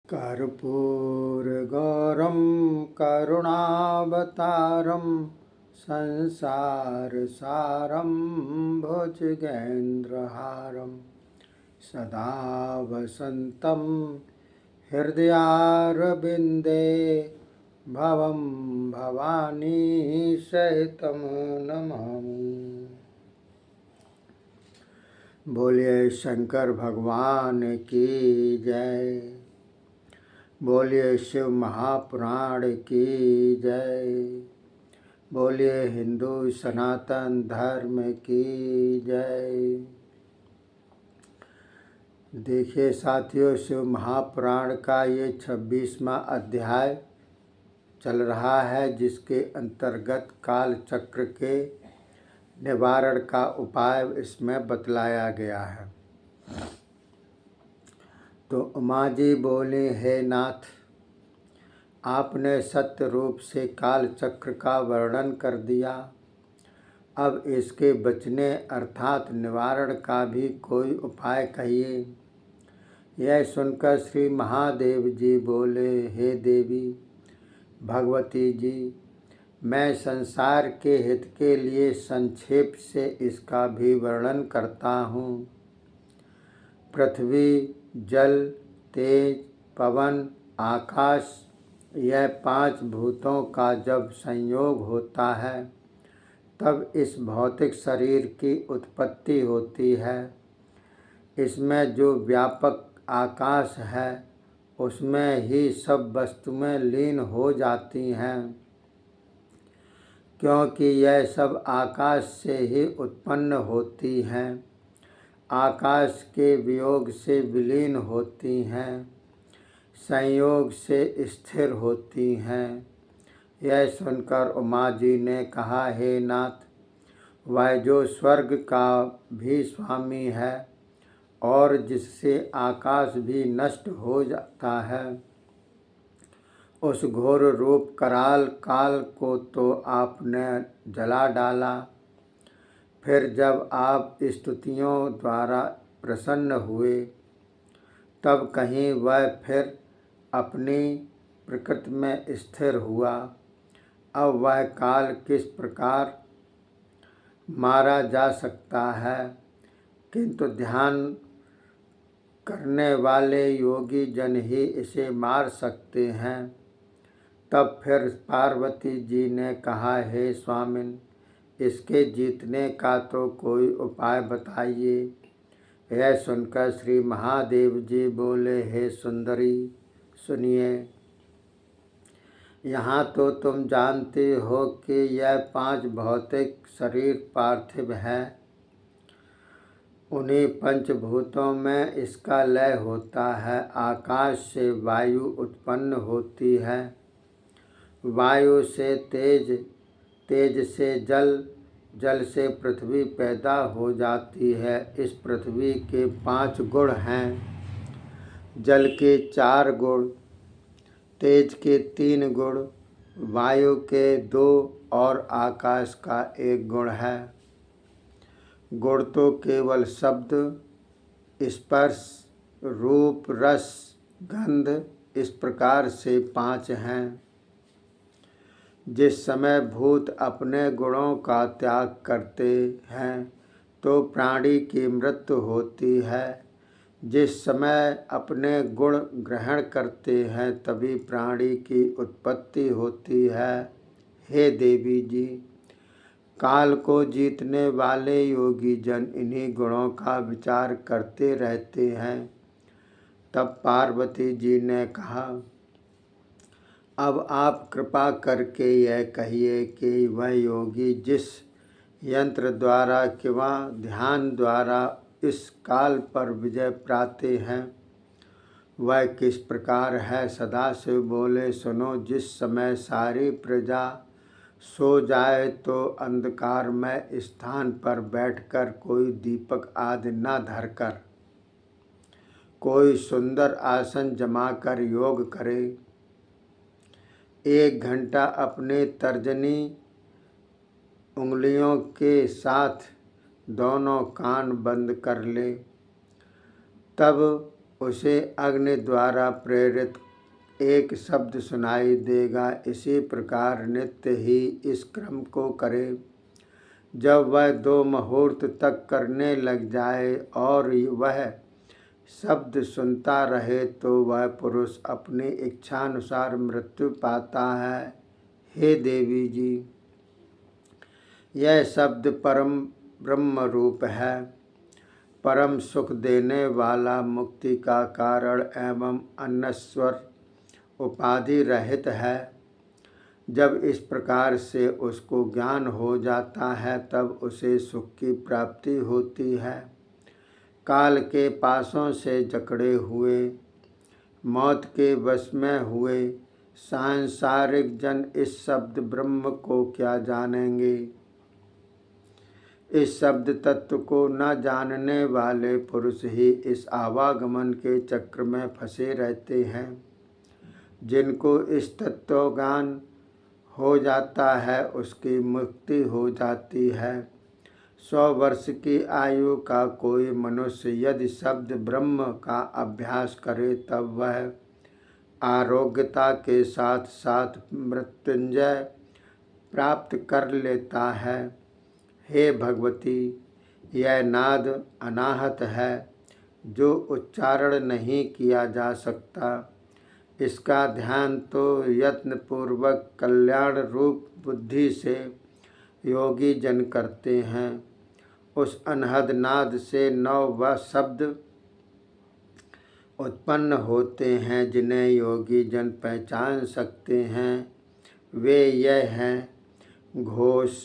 कर्पूरगौरं करुणावतारं संसारसारं भुजगेन्द्रहारं सदा वसन्तं हृदयारविन्दे भवं भवानी सहितं नमामि। बोलिए शंकर भगवान की जय। बोलिए शिव महापुराण की जय। बोलिए हिंदू सनातन धर्म की जय। देखिए साथियों, शिव महापुराण का ये 26वां अध्याय चल रहा है, जिसके अंतर्गत काल चक्र के निवारण का उपाय इसमें बतलाया गया है। तो उमा जी बोले, हे नाथ, आपने सत्य रूप से काल चक्र का वर्णन कर दिया। अब इसके बचने अर्थात निवारण का भी कोई उपाय कहिए। यह सुनकर श्री महादेव जी बोले, हे देवी भगवती जी, मैं संसार के हित के लिए संक्षेप से इसका भी वर्णन करता हूँ। पृथ्वी, जल, तेज, पवन, आकाश, यह 5 भूतों का जब संयोग होता है तब इस भौतिक शरीर की उत्पत्ति होती है। इसमें जो व्यापक आकाश है उसमें ही सब वस्तुएं लीन हो जाती हैं, क्योंकि यह सब आकाश से ही उत्पन्न होती हैं। आकाश के वियोग से विलीन होती हैं, संयोग से स्थिर होती हैं। यह सुनकर उमा जी ने कहा, हे नाथ, वह जो स्वर्ग का भी स्वामी है और जिससे आकाश भी नष्ट हो जाता है, उस घोर रूप कराल काल को तो आपने जला डाला। फिर जब आप स्तुतियों द्वारा प्रसन्न हुए तब कहीं वह फिर अपनी प्रकृति में स्थिर हुआ। अब वह काल किस प्रकार मारा जा सकता है, किंतु ध्यान करने वाले योगी जन ही इसे मार सकते हैं। तब फिर पार्वती जी ने कहा, हे स्वामिन, इसके जीतने का तो कोई उपाय बताइए। यह सुनकर श्री महादेव जी बोले, हे सुंदरी, सुनिए। यहाँ तो तुम जानते हो कि यह 5 भौतिक शरीर पार्थिव हैं। उन्हीं पंचभूतों में इसका लय होता है। आकाश से वायु उत्पन्न होती है, वायु से तेज, तेज से जल, जल से पृथ्वी पैदा हो जाती है। इस पृथ्वी के 5 गुण हैं। जल के 4 गुण, तेज के 3 गुण, वायु के 2 और आकाश का 1 गुण है। गुण तो केवल शब्द, स्पर्श, रूप, रस, गंध, इस प्रकार से 5 हैं। जिस समय भूत अपने गुणों का त्याग करते हैं तो प्राणी की मृत्यु होती है। जिस समय अपने गुण ग्रहण करते हैं तभी प्राणी की उत्पत्ति होती है। हे देवी जी, काल को जीतने वाले योगी जन इन्हीं गुणों का विचार करते रहते हैं। तब पार्वती जी ने कहा, अब आप कृपा करके यह कहिए कि वह योगी जिस यंत्र द्वारा किंवा ध्यान द्वारा इस काल पर विजय पाते हैं वह किस प्रकार है। सदाशिव बोले, सुनो, जिस समय सारी प्रजा सो जाए तो अंधकारमय स्थान पर बैठकर कोई दीपक आदि न धरकर कोई सुंदर आसन जमाकर योग करे। 1 घंटा अपने तर्जनी उंगलियों के साथ दोनों कान बंद कर ले। तब उसे अग्नि द्वारा प्रेरित एक शब्द सुनाई देगा। इसी प्रकार नित्य ही इस क्रम को करे। जब वह 2 मुहूर्त तक करने लग जाए और वह शब्द सुनता रहे तो वह पुरुष अपनी इच्छानुसार मृत्यु पाता है। हे देवी जी, यह शब्द परम ब्रह्म रूप है, परम सुख देने वाला, मुक्ति का कारण एवं अनश्वर उपाधि रहित है। जब इस प्रकार से उसको ज्ञान हो जाता है तब उसे सुख की प्राप्ति होती है। काल के पासों से जकड़े हुए, मौत के वश में हुए सांसारिक जन इस शब्द ब्रह्म को क्या जानेंगे। इस शब्द तत्व को न जानने वाले पुरुष ही इस आवागमन के चक्र में फंसे रहते हैं। जिनको इस तत्वज्ञान हो जाता है उसकी मुक्ति हो जाती है। 100 वर्ष की आयु का कोई मनुष्य यदि शब्द ब्रह्म का अभ्यास करे तब वह आरोग्यता के साथ साथ मृत्युंजय प्राप्त कर लेता है। हे भगवती, यह नाद अनाहत है जो उच्चारण नहीं किया जा सकता। इसका ध्यान तो यत्नपूर्वक कल्याण रूप बुद्धि से योगी जन करते हैं। उस अनहद नाद से 9 वह शब्द उत्पन्न होते हैं जिन्हें योगी जन पहचान सकते हैं। वे यह हैं: घोष,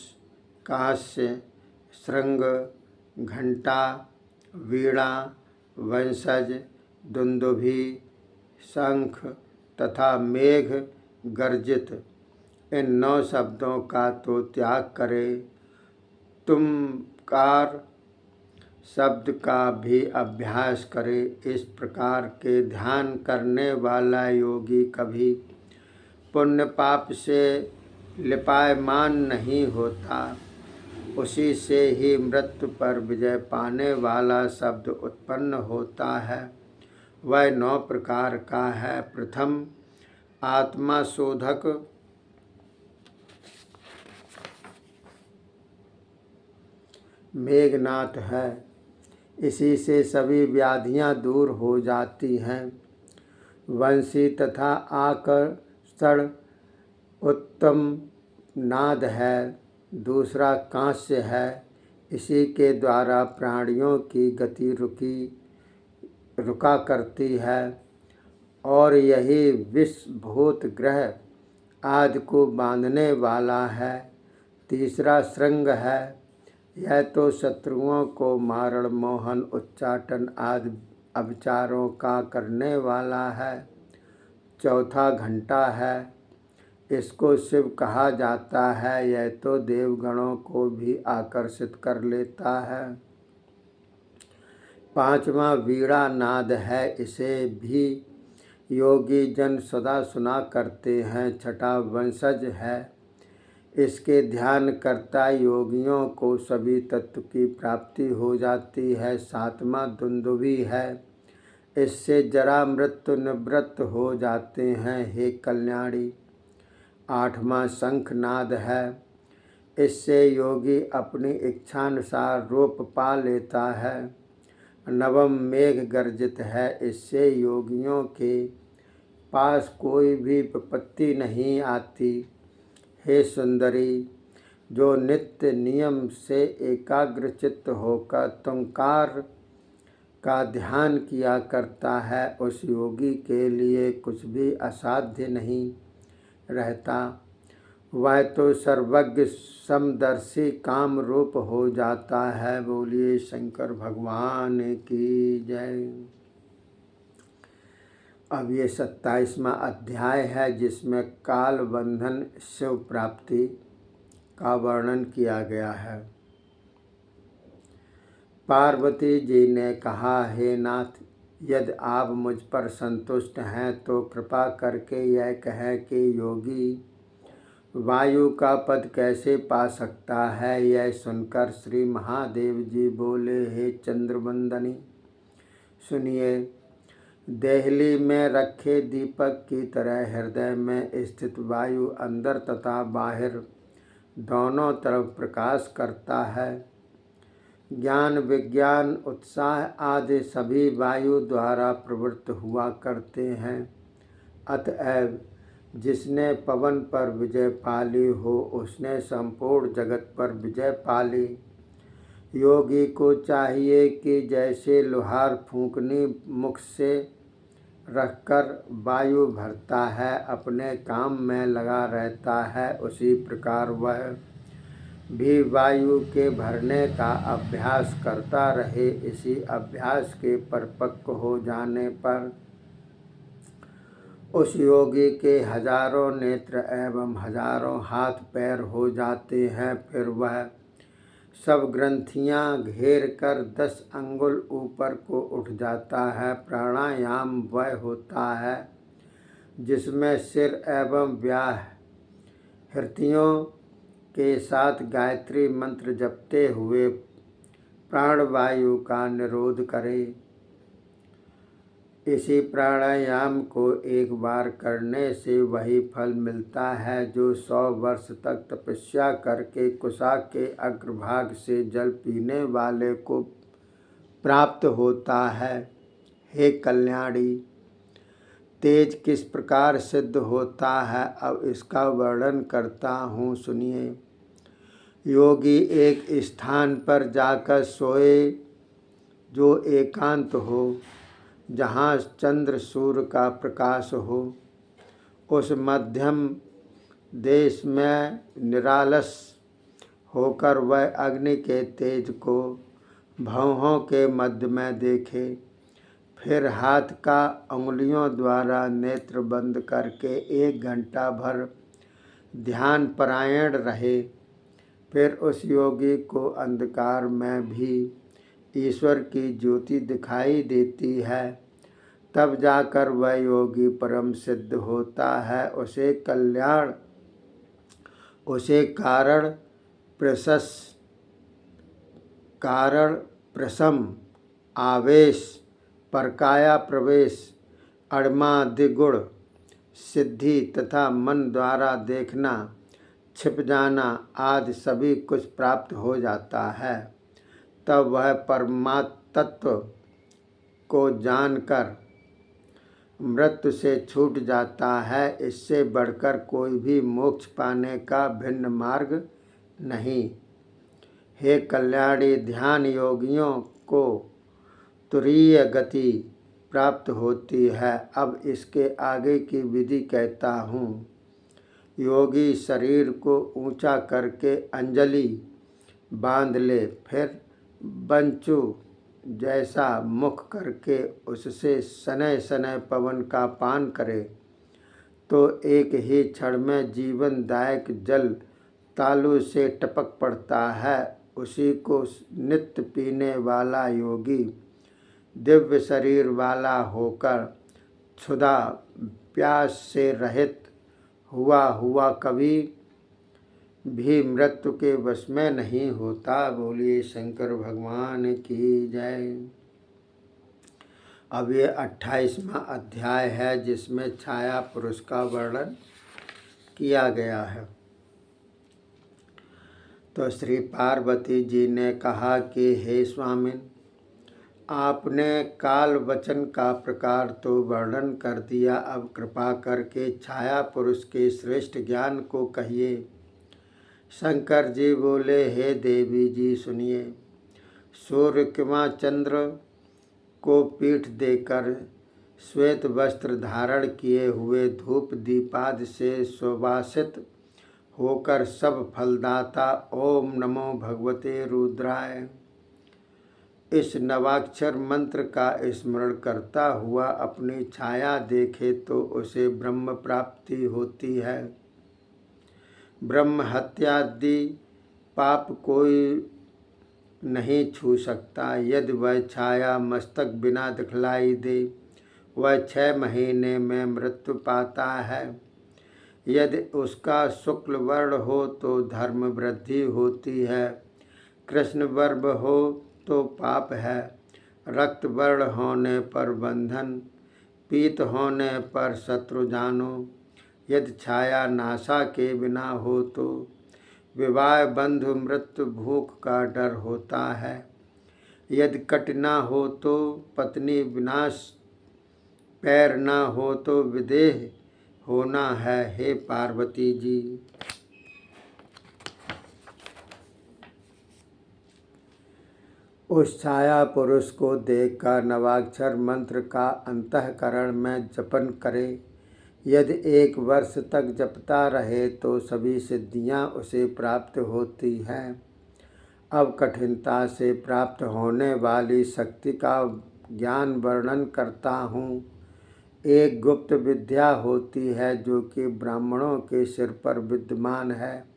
कांस्य, श्रृंग, घंटा, वीणा, वंशज, दुंदुभि, शंख तथा मेघ गर्जित। इन 9 शब्दों का तो त्याग करे। तुमकार शब्द का भी अभ्यास करे। इस प्रकार के ध्यान करने वाला योगी कभी पुण्य पाप से लिपायमान नहीं होता। उसी से ही मृत्यु पर विजय पाने वाला शब्द उत्पन्न होता है। वह 9 प्रकार का है। प्रथम आत्मा शोधक, मेघनाथ है। इसी से सभी व्याधियां दूर हो जाती हैं। वंशी तथा आकर्षण उत्तम नाद है। दूसरा कांस्य है। इसी के द्वारा प्राणियों की गति रुका करती है और यही विष, भूत, ग्रह आदि को बांधने वाला है। तीसरा श्रृंग है। यह तो शत्रुओं को मारण, मोहन, उच्चाटन आदि अविचारों का करने वाला है। चौथा घंटा है। इसको शिव कहा जाता है। यह तो देवगणों को भी आकर्षित कर लेता है। पांचवा वीणा नाद है। इसे भी योगी जन सदा सुना करते हैं। छठा वंशज है। इसके ध्यान करता योगियों को सभी तत्व की प्राप्ति हो जाती है। सातवां दुंदुभि है। इससे जरा मृत्यु निवृत्त हो जाते हैं। हे कल्याणी। आठवां शंखनाद है। इससे योगी अपनी इच्छानुसार रूप पा लेता है। नवम मेघ गर्जित है। इससे योगियों के पास कोई भी विपत्ति नहीं आती। हे सुंदरी, जो नित्य नियम से एकाग्रचित्त होकर तुमकार का ध्यान किया करता है उस योगी के लिए कुछ भी असाध्य नहीं रहता। वह तो सर्वज्ञ, समदर्शी, काम रूप हो जाता है। बोलिए शंकर भगवान की जय। अब ये 27वां अध्याय है जिसमें काल बंधन शिव प्राप्ति का वर्णन किया गया है। पार्वती जी ने कहा, हे नाथ, यदि आप मुझ पर संतुष्ट हैं तो कृपा करके यह कहें कि योगी वायु का पद कैसे पा सकता है। यह सुनकर श्री महादेव जी बोले, हे चंद्रवंदनी, सुनिए। देहली में रखे दीपक की तरह हृदय में स्थित वायु अंदर तथा बाहर दोनों तरफ प्रकाश करता है। ज्ञान, विज्ञान, उत्साह आदि सभी वायु द्वारा प्रवृत्त हुआ करते हैं। अतएव जिसने पवन पर विजय पाली हो उसने संपूर्ण जगत पर विजय पाली। योगी को चाहिए कि जैसे लोहार फूंकनी मुख से रखकर वायु भरता है, अपने काम में लगा रहता है, उसी प्रकार वह भी वायु के भरने का अभ्यास करता रहे। इसी अभ्यास के परिपक्व हो जाने पर उस योगी के हजारों नेत्र एवं हजारों हाथ पैर हो जाते हैं। फिर वह सब ग्रंथियां घेर कर 10 अंगुल ऊपर को उठ जाता है। प्राणायाम वह होता है जिसमें सिर एवं व्याहृतियों के साथ गायत्री मंत्र जपते हुए प्राणवायु का निरोध करे। इसी प्राणायाम को एक बार करने से वही फल मिलता है जो 100 वर्ष तक तपस्या करके कुशा के अग्रभाग से जल पीने वाले को प्राप्त होता है। हे कल्याणी, तेज किस प्रकार सिद्ध होता है, अब इसका वर्णन करता हूँ, सुनिए। योगी एक स्थान पर जाकर सोए जो एकांत हो, जहाँ चंद्र सूर्य का प्रकाश हो। उस मध्यम देश में निरालस होकर वह अग्नि के तेज को भौहों के मध्य में देखे। फिर हाथ का उंगलियों द्वारा नेत्र बंद करके 1 घंटा भर ध्यान परायण रहे। फिर उस योगी को अंधकार में भी ईश्वर की ज्योति दिखाई देती है। तब जाकर वह योगी परम सिद्ध होता है। उसे कारण प्रसम आवेश, परकाया प्रवेश, अणमादिगुण सिद्धि तथा मन द्वारा देखना, छिप जाना आदि सभी कुछ प्राप्त हो जाता है। तब वह परमात्म को जानकर मृत्यु से छूट जाता है। इससे बढ़कर कोई भी मोक्ष पाने का भिन्न मार्ग नहीं। हे कल्याणी, ध्यान योगियों को तुरीय गति प्राप्त होती है। अब इसके आगे की विधि कहता हूँ। योगी शरीर को ऊंचा करके अंजलि बांध ले, फिर बंचू जैसा मुख करके उससे सनय सनय पवन का पान करे तो एक ही क्षण में जीवनदायक जल तालू से टपक पड़ता है। उसी को नित्य पीने वाला योगी दिव्य शरीर वाला होकर क्षुधा प्यास से रहित हुआ कभी भी मृत्यु के वश में नहीं होता। बोलिए शंकर भगवान की जय। अब ये 28वां अध्याय है जिसमें छाया पुरुष का वर्णन किया गया है। तो श्री पार्वती जी ने कहा कि हे स्वामिन, आपने काल वचन का प्रकार तो वर्णन कर दिया, अब कृपा करके छाया पुरुष के श्रेष्ठ ज्ञान को कहिए। शंकर जी बोले, हे देवी जी सुनिए। सूर्य किंवा चंद्र को पीठ देकर श्वेत वस्त्र धारण किए हुए धूप दीपादि से सुवासित होकर सब फलदाता ओम नमो भगवते रुद्राय इस नवाक्षर मंत्र का स्मरण करता हुआ अपनी छाया देखे तो उसे ब्रह्म प्राप्ति होती है। ब्रह्म हत्यादि पाप कोई नहीं छू सकता। यदि वह छाया मस्तक बिना दिखलाई दे, वह 6 महीने में मृत्यु पाता है। यदि उसका शुक्ल वर्ण हो तो धर्म वृद्धि होती है, कृष्ण वर्ण हो तो पाप है, रक्त वर्ण होने पर बंधन, पीत होने पर शत्रु जानो, यदि छाया नासा के बिना हो तो। विवाह बंधु मृत्यु भूख का डर होता है, यदि कट ना हो तो। पत्नी विनाश पैर ना हो तो विदेह होना है, हे पार्वती जी। उस छाया पुरुष को देखकर नवाक्षर मंत्र का अंतःकरण में जपन करे। यदि 1 वर्ष तक जपता रहे तो सभी सिद्धियां उसे प्राप्त होती हैं। अब कठिनता से प्राप्त होने वाली शक्ति का ज्ञान वर्णन करता हूँ। एक गुप्त विद्या होती है जो कि ब्राह्मणों के सिर पर विद्यमान है,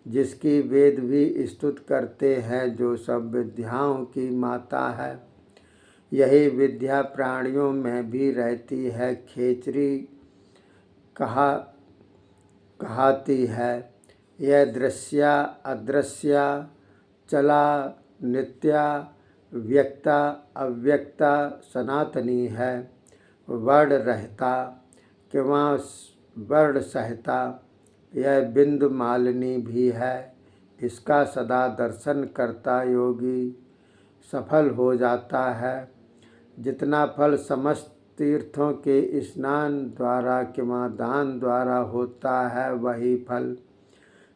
जिसकी वेद भी स्तुत करते हैं, जो सब विद्याओं की माता है। यही विद्या प्राणियों में भी रहती है। खेचरी कहाती है, यह दृश्या अदृश्या चला नित्या व्यक्ता अव्यक्ता सनातनी है। वर्ण रहता किंवा वर्ण सहता, यह बिंदु मालिनी भी है। इसका सदा दर्शन करता योगी सफल हो जाता है। जितना फल समस्त तीर्थों के स्नान द्वारा किंवा दान द्वारा होता है, वही फल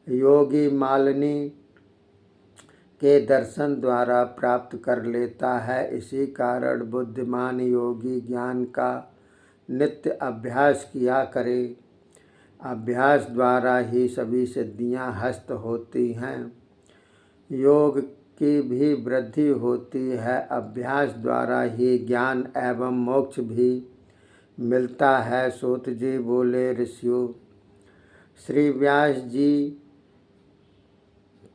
योगी मालिनी के दर्शन द्वारा प्राप्त कर लेता है। इसी कारण बुद्धिमान योगी ज्ञान का नित्य अभ्यास किया करे। अभ्यास द्वारा ही सभी सिद्धियां हस्त होती हैं। योग की भी वृद्धि होती है। अभ्यास द्वारा ही ज्ञान एवं मोक्ष भी मिलता है। सूत जी बोले, ऋषियों, श्री व्यास जी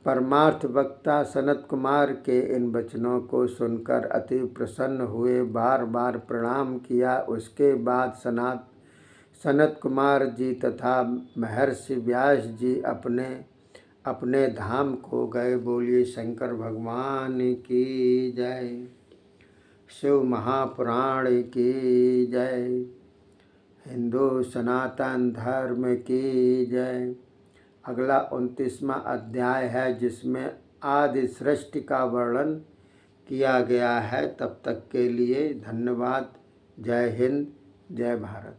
परमार्थ वक्ता सनत कुमार के इन वचनों को सुनकर अति प्रसन्न हुए, बार बार प्रणाम किया। उसके बाद सनत कुमार जी तथा महर्षि व्यास जी अपने अपने धाम को गए। बोलिए शंकर भगवान की जय, शिव महापुराण की जय, हिंदू सनातन धर्म की जय। अगला 29वां अध्याय है, जिसमें आदि सृष्टि का वर्णन किया गया है। तब तक के लिए धन्यवाद। जय हिंद, जय भारत।